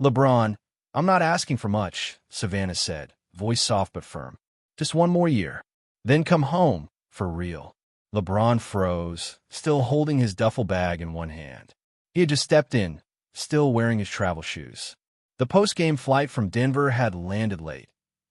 LeBron, I'm not asking for much, Savannah said, voice soft but firm. Just one more year. Then come home, for real. LeBron froze, still holding his duffel bag in one hand. He had just stepped in, still wearing his travel shoes. The post-game flight from Denver had landed late,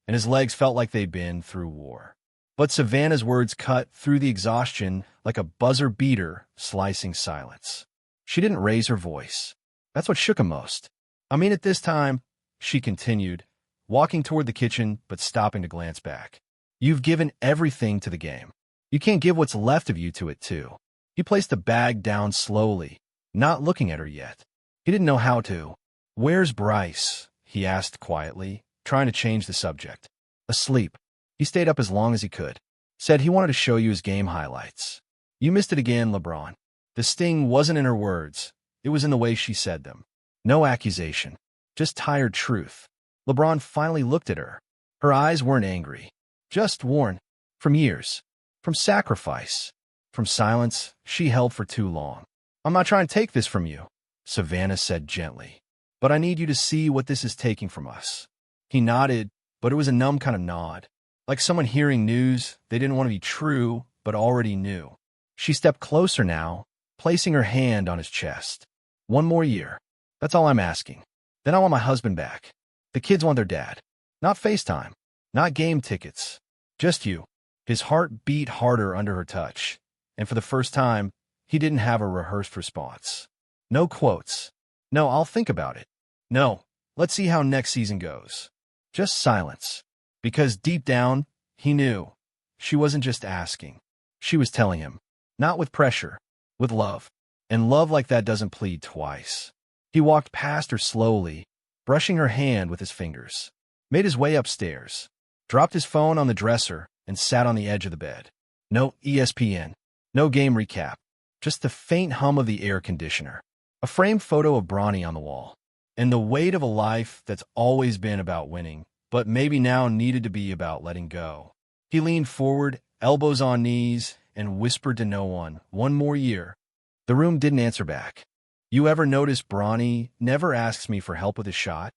and his legs felt like they'd been through war. But Savannah's words cut through the exhaustion like a buzzer beater, slicing silence. She didn't raise her voice. That's what shook him most. I mean, at this time, she continued, walking toward the kitchen but stopping to glance back. You've given everything to the game. You can't give what's left of you to it, too. He placed the bag down slowly, not looking at her yet. He didn't know how to. Where's Bryce? He asked quietly, trying to change the subject. Asleep. He stayed up as long as he could. Said he wanted to show you his game highlights. You missed it again, LeBron. The sting wasn't in her words. It was in the way she said them. No accusation. Just tired truth. LeBron finally looked at her. Her eyes weren't angry. Just worn. From years. From sacrifice. From silence she held for too long. I'm not trying to take this from you, Savannah said gently. But I need you to see what this is taking from us. He nodded, but it was a numb kind of nod. Like someone hearing news they didn't want to be true, but already knew. She stepped closer now, placing her hand on his chest. One more year. That's all I'm asking. Then I want my husband back. The kids want their dad. Not FaceTime. Not game tickets. Just you. His heart beat harder under her touch. And for the first time, he didn't have a rehearsed response. No quotes. No, I'll think about it. No, let's see how next season goes. Just silence. Because deep down, he knew. She wasn't just asking. She was telling him. Not with pressure. With love. And love like that doesn't plead twice. He walked past her slowly, brushing her hand with his fingers. Made his way upstairs. Dropped his phone on the dresser and sat on the edge of the bed. No ESPN. No game recap. Just the faint hum of the air conditioner. A framed photo of Bronny on the wall. And the weight of a life that's always been about winning, but maybe now needed to be about letting go. He leaned forward, elbows on knees, and whispered to no one, one more year. The room didn't answer back. You ever notice Bronny never asks me for help with his shot?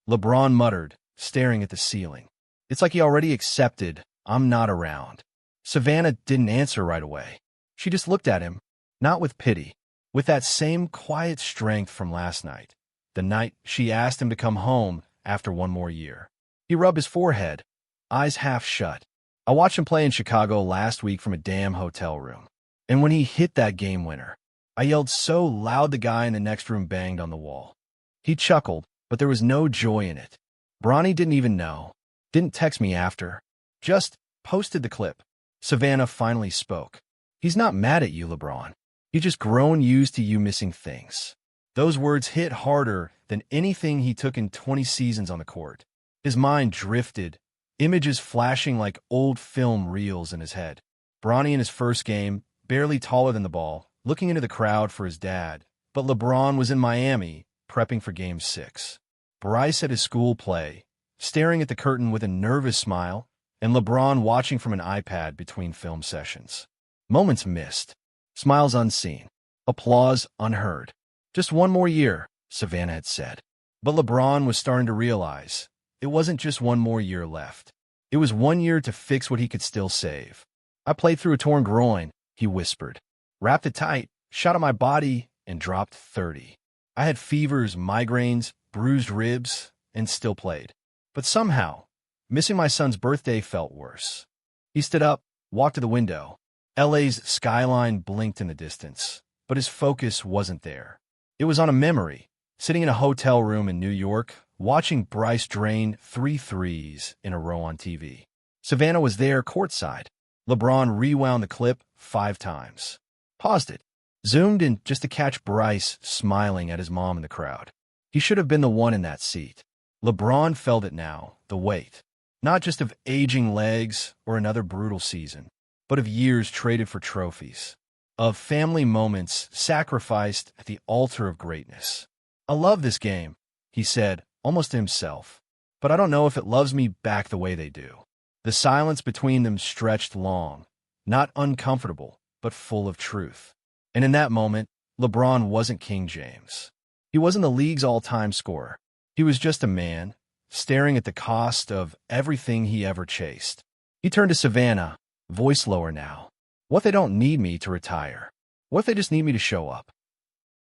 LeBron muttered, staring at the ceiling. It's like he already accepted, I'm not around. Savannah didn't answer right away. She just looked at him, not with pity, with that same quiet strength from last night, the night she asked him to come home after one more year. He rubbed his forehead, eyes half shut. I watched him play in Chicago last week from a damn hotel room. And when he hit that game winner, I yelled so loud the guy in the next room banged on the wall. He chuckled, but there was no joy in it. Bronny didn't even know. Didn't text me after. Just posted the clip. Savannah finally spoke. He's not mad at you, LeBron. He's just grown used to you missing things. Those words hit harder than anything he took in 20 seasons on the court. His mind drifted, images flashing like old film reels in his head. Bronny in his first game, barely taller than the ball, looking into the crowd for his dad. But LeBron was in Miami, prepping for Game 6. Bryce at his school play, staring at the curtain with a nervous smile, and LeBron watching from an iPad between film sessions. Moments missed. Smiles unseen. Applause unheard. Just one more year, Savannah had said. But LeBron was starting to realize it wasn't just one more year left. It was 1 year to fix what he could still save. I played through a torn groin, he whispered. Wrapped it tight, shot at my body, and dropped 30. I had fevers, migraines, bruised ribs, and still played. But somehow, missing my son's birthday felt worse. He stood up, walked to the window. LA's skyline blinked in the distance, but his focus wasn't there. It was on a memory, sitting in a hotel room in New York, watching Bryce drain 3 threes in a row on TV. Savannah was there courtside. LeBron rewound the clip 5 times. Paused it. Zoomed in just to catch Bryce smiling at his mom in the crowd. He should have been the one in that seat. LeBron felt it now, the weight. Not just of aging legs or another brutal season, but of years traded for trophies. Of family moments sacrificed at the altar of greatness. I love this game, he said, almost to himself. But I don't know if it loves me back the way they do. The silence between them stretched long, not uncomfortable, but full of truth. And in that moment, LeBron wasn't King James. He wasn't the league's all-time scorer. He was just a man, staring at the cost of everything he ever chased. He turned to Savannah, voice lower now. What if they don't need me to retire? What if they just need me to show up?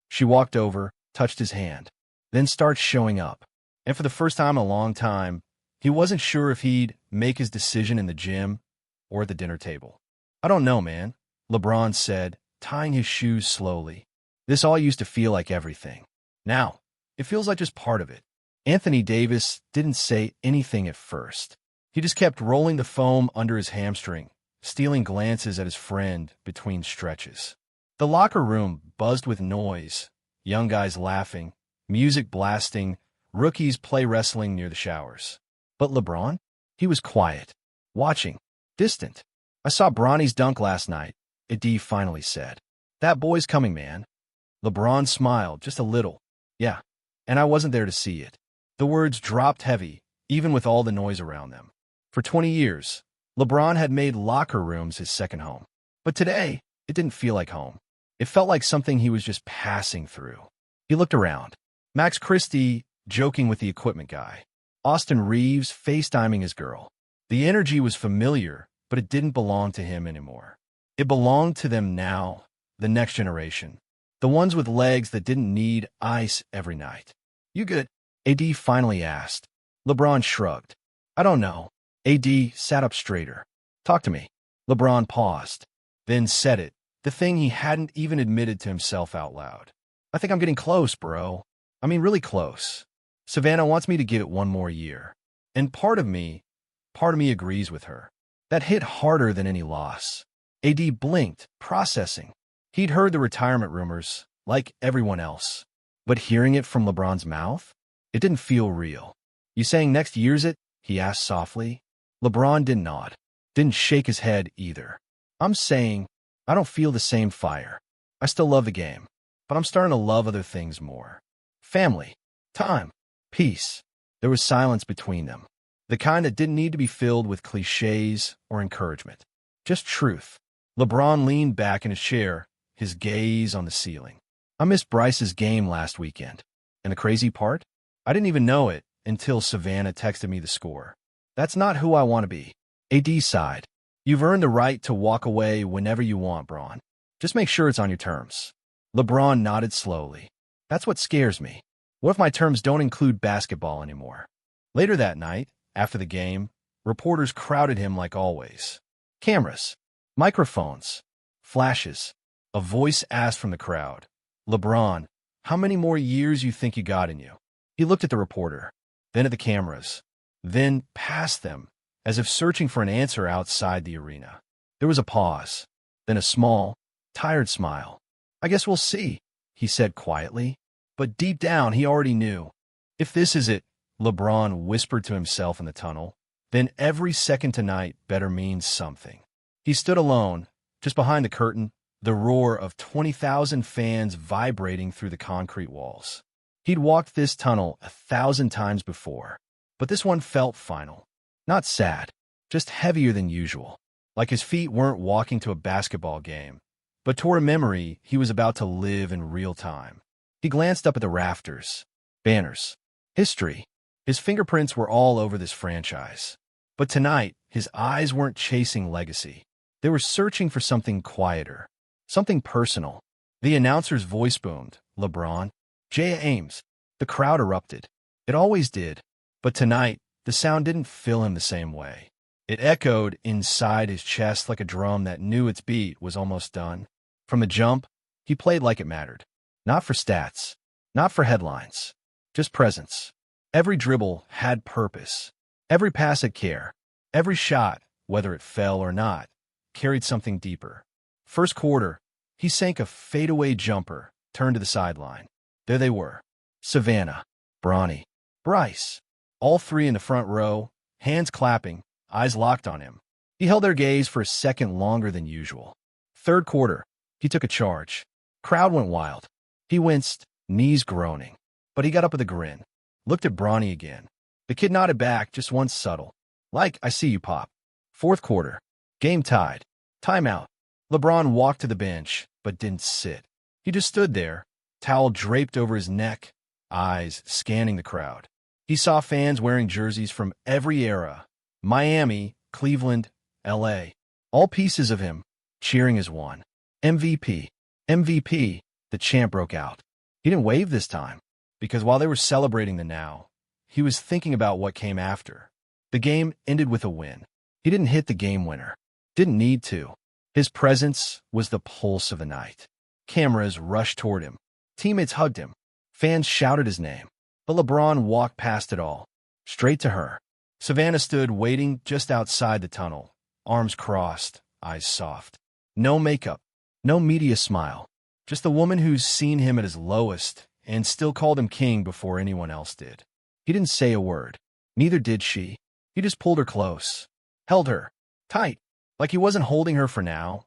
She walked over, touched his hand, then started showing up. And for the first time in a long time, he wasn't sure if he'd make his decision in the gym or at the dinner table. I don't know, man, LeBron said, tying his shoes slowly. This all used to feel like everything. Now, it feels like just part of it. Anthony Davis didn't say anything at first. He just kept rolling the foam under his hamstring, stealing glances at his friend between stretches. The locker room buzzed with noise, young guys laughing, music blasting, rookies play wrestling near the showers. But LeBron? He was quiet, watching, distant. I saw Bronny's dunk last night, AD finally said. That boy's coming, man. LeBron smiled, just a little. Yeah, and I wasn't there to see it. The words dropped heavy, even with all the noise around them. For 20 years, LeBron had made locker rooms his second home. But today, it didn't feel like home. It felt like something he was just passing through. He looked around. Max Christie joking with the equipment guy. Austin Reeves FaceTiming his girl. The energy was familiar, but it didn't belong to him anymore. It belonged to them now, the next generation. The ones with legs that didn't need ice every night. You good? AD finally asked. LeBron shrugged. I don't know. AD sat up straighter. Talk to me. LeBron paused, then said it, the thing he hadn't even admitted to himself out loud. I think I'm getting close, bro. I mean, really close. Savannah wants me to give it one more year. And part of me agrees with her. That hit harder than any loss. AD blinked, processing. He'd heard the retirement rumors, like everyone else. But hearing it from LeBron's mouth? It didn't feel real. You saying next year's it? He asked softly. LeBron didn't nod. Didn't shake his head either. I'm saying, I don't feel the same fire. I still love the game. But I'm starting to love other things more. Family. Time. Peace. There was silence between them. The kind that didn't need to be filled with cliches or encouragement. Just truth. LeBron leaned back in his chair, his gaze on the ceiling. I missed Bryce's game last weekend. And the crazy part? I didn't even know it until Savannah texted me the score. That's not who I want to be. AD sighed. You've earned the right to walk away whenever you want, Bron. Just make sure it's on your terms. LeBron nodded slowly. That's what scares me. What if my terms don't include basketball anymore? Later that night, after the game, reporters crowded him like always. Cameras, microphones, flashes. A voice asked from the crowd, LeBron, how many more years you think you got in you? He looked at the reporter, then at the cameras, then past them, as if searching for an answer outside the arena. There was a pause, then a small, tired smile. I guess we'll see, he said quietly. But deep down, he already knew. If this is it, LeBron whispered to himself in the tunnel, then every second tonight better mean something. He stood alone, just behind the curtain, the roar of 20,000 fans vibrating through the concrete walls. He'd walked this tunnel 1,000 times before, but this one felt final. Not sad, just heavier than usual, like his feet weren't walking to a basketball game, but toward a memory he was about to live in real time. He glanced up at the rafters, banners, history. His fingerprints were all over this franchise. But tonight, his eyes weren't chasing legacy. They were searching for something quieter, something personal. The announcer's voice boomed, LeBron, Jaya Ames. The crowd erupted. It always did. But tonight, the sound didn't fill him the same way. It echoed inside his chest like a drum that knew its beat was almost done. From the jump, he played like it mattered. Not for stats, not for headlines, just presence. Every dribble had purpose. Every pass had care. Every shot, whether it fell or not, carried something deeper. First quarter, he sank a fadeaway jumper, turned to the sideline. There they were. Savannah, Bronny, Bryce. All three in the front row, hands clapping, eyes locked on him. He held their gaze for a second longer than usual. Third quarter, he took a charge. Crowd went wild. He winced, knees groaning. But he got up with a grin. Looked at Bronny again. The kid nodded back, just once subtle. Like, I see you, Pop. Fourth quarter. Game tied. Timeout. LeBron walked to the bench, but didn't sit. He just stood there, towel draped over his neck, eyes scanning the crowd. He saw fans wearing jerseys from every era: Miami, Cleveland, LA. All pieces of him, cheering as one. MVP. MVP, the champ broke out. He didn't wave this time, because while they were celebrating the now, he was thinking about what came after. The game ended with a win. He didn't hit the game winner. Didn't need to. His presence was the pulse of the night. Cameras rushed toward him. Teammates hugged him. Fans shouted his name. But LeBron walked past it all, straight to her. Savannah stood waiting just outside the tunnel, arms crossed, eyes soft. No makeup, no media smile. Just the woman who's seen him at his lowest and still called him king before anyone else did. He didn't say a word. Neither did she. He just pulled her close, held her, tight, like he wasn't holding her for now,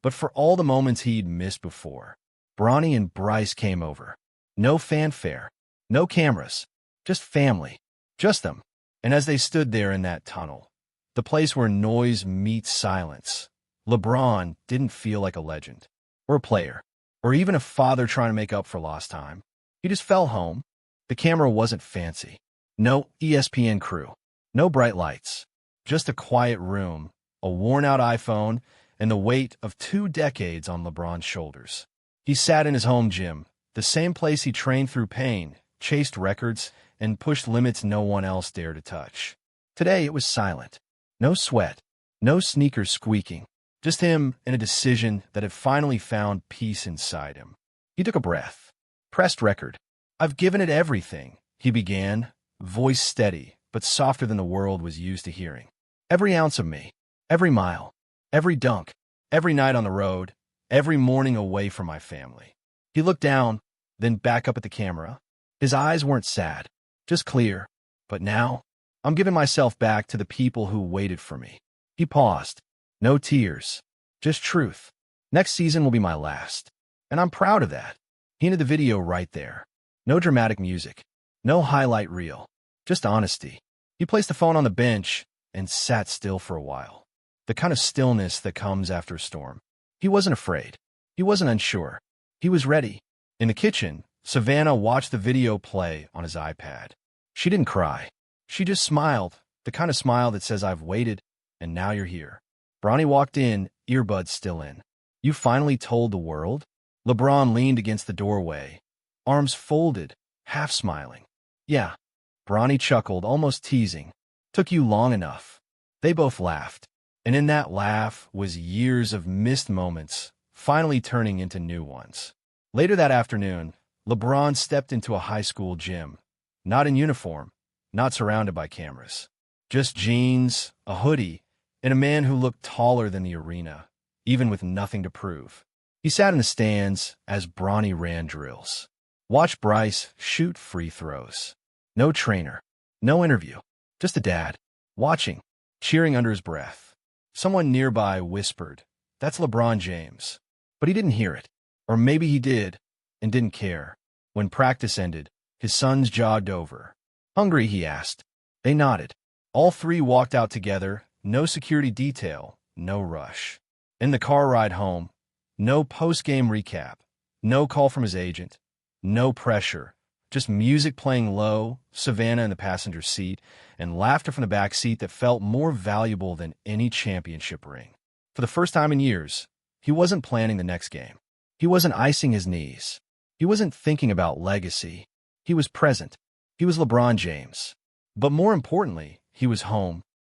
but for all the moments he'd missed before. Bronny and Bryce came over. No fanfare, no cameras, just family, just them. And as they stood there in that tunnel, the place where noise meets silence, LeBron didn't feel like a legend, or a player, or even a father trying to make up for lost time. He just fell home. The camera wasn't fancy. No ESPN crew. No bright lights. Just a quiet room, a worn-out iPhone, and the weight of 2 decades on LeBron's shoulders. He sat in his home gym, the same place he trained through pain, chased records, and pushed limits no one else dared to touch. Today it was silent. No sweat. No sneakers squeaking. Just him and a decision that had finally found peace inside him. He took a breath. Pressed record. "I've given it everything," he began, voice steady, but softer than the world was used to hearing. "Every ounce of me. Every mile. Every dunk. Every night on the road. Every morning away from my family." He looked down, then back up at the camera. His eyes weren't sad, just clear. "But now, I'm giving myself back to the people who waited for me." He paused. No tears, just truth. "Next season will be my last, and I'm proud of that." He ended the video right there. No dramatic music, no highlight reel, just honesty. He placed the phone on the bench and sat still for a while. The kind of stillness that comes after a storm. He wasn't afraid. He wasn't unsure. He was ready. In the kitchen, Savannah watched the video play on his iPad. She didn't cry. She just smiled, the kind of smile that says, "I've waited, and now you're here." Bronny walked in, earbuds still in. "You finally told the world?" LeBron leaned against the doorway, arms folded, half smiling. "Yeah." Bronny chuckled, almost teasing. "Took you long enough." They both laughed, and in that laugh was years of missed moments, finally turning into new ones. Later that afternoon, LeBron stepped into a high school gym, not in uniform, not surrounded by cameras. Just jeans, a hoodie, and a man who looked taller than the arena, even with nothing to prove. He sat in the stands as Bronny ran drills. Watched Bryce shoot free throws. No trainer, no interview, just a dad, watching, cheering under his breath. Someone nearby whispered, "That's LeBron James." But he didn't hear it. Or maybe he did, and didn't care. When practice ended, his sons jogged over. "Hungry?" he asked. They nodded. All three walked out together, no security detail, no rush. In the car ride home, no post-game recap, no call from his agent, no pressure, just music playing low, Savannah in the passenger seat, and laughter from the back seat that felt more valuable than any championship ring. For the first time in years, he wasn't planning the next game. He wasn't icing his knees. He wasn't thinking about legacy. He was present. He was LeBron James. But more importantly, he was home,